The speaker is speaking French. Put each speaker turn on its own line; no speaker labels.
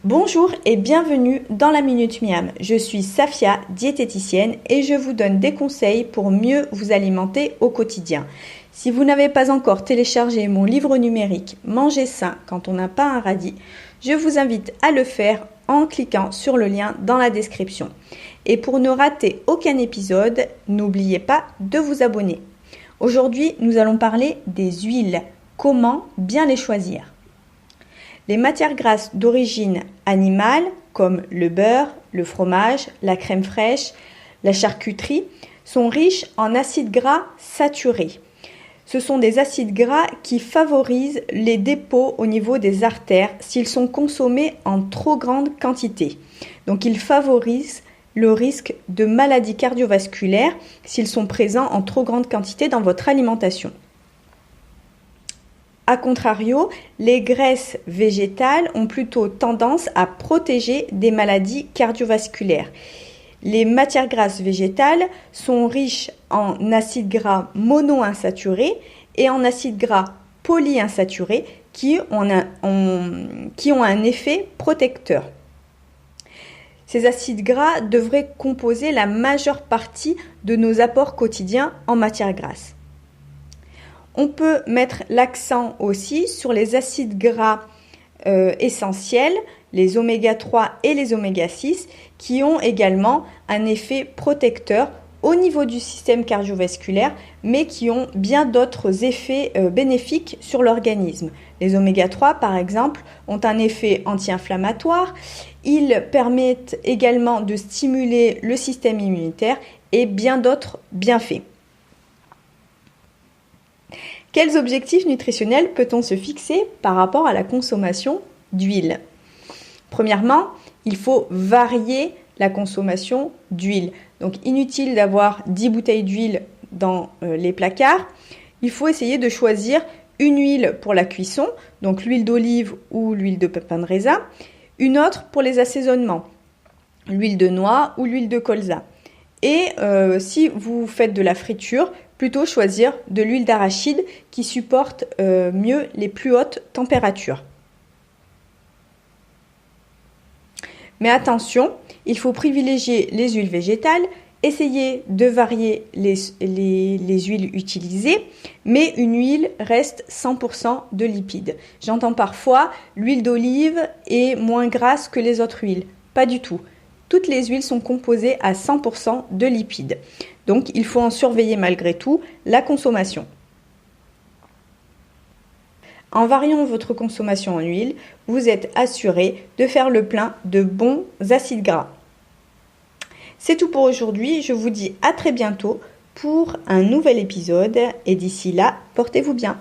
Bonjour et bienvenue dans la Minute Miam. Je suis Safia, diététicienne et je vous donne des conseils pour mieux vous alimenter au quotidien. Si vous n'avez pas encore téléchargé mon livre numérique Manger sain quand on n'a pas un radis, je vous invite à le faire en cliquant sur le lien dans la description. Et pour ne rater aucun épisode, n'oubliez pas de vous abonner. Aujourd'hui, nous allons parler des huiles. Comment bien les choisir? Les matières grasses d'origine animale, comme le beurre, le fromage, la crème fraîche, la charcuterie, sont riches en acides gras saturés. Ce sont des acides gras qui favorisent les dépôts au niveau des artères s'ils sont consommés en trop grande quantité. Donc ils favorisent le risque de maladies cardiovasculaires s'ils sont présents en trop grande quantité dans votre alimentation. A contrario, les graisses végétales ont plutôt tendance à protéger des maladies cardiovasculaires. Les matières grasses végétales sont riches en acides gras monoinsaturés et en acides gras polyinsaturés qui ont un effet protecteur. Ces acides gras devraient composer la majeure partie de nos apports quotidiens en matières grasses. On peut mettre l'accent aussi sur les acides gras essentiels, les oméga 3 et les oméga 6, qui ont également un effet protecteur au niveau du système cardiovasculaire, mais qui ont bien d'autres effets bénéfiques sur l'organisme. Les oméga 3, par exemple, ont un effet anti-inflammatoire. Ils permettent également de stimuler le système immunitaire et bien d'autres bienfaits. Quels objectifs nutritionnels peut-on se fixer par rapport à la consommation d'huile? Premièrement, il faut varier la consommation d'huile. Donc inutile d'avoir 10 bouteilles d'huile dans les placards. Il faut essayer de choisir une huile pour la cuisson, donc l'huile d'olive ou l'huile de pépin de raisin, une autre pour les assaisonnements, l'huile de noix ou l'huile de colza. Et si vous faites de la friture, plutôt choisir de l'huile d'arachide qui supporte mieux les plus hautes températures. Mais attention, il faut privilégier les huiles végétales, essayer de varier les huiles utilisées, mais une huile reste 100% de lipides. J'entends parfois l'huile d'olive est moins grasse que les autres huiles. Pas du tout. Toutes les huiles sont composées à 100% de lipides. Donc, il faut en surveiller malgré tout la consommation. En variant votre consommation en huile, vous êtes assuré de faire le plein de bons acides gras. C'est tout pour aujourd'hui. Je vous dis à très bientôt pour un nouvel épisode et d'ici là, portez-vous bien.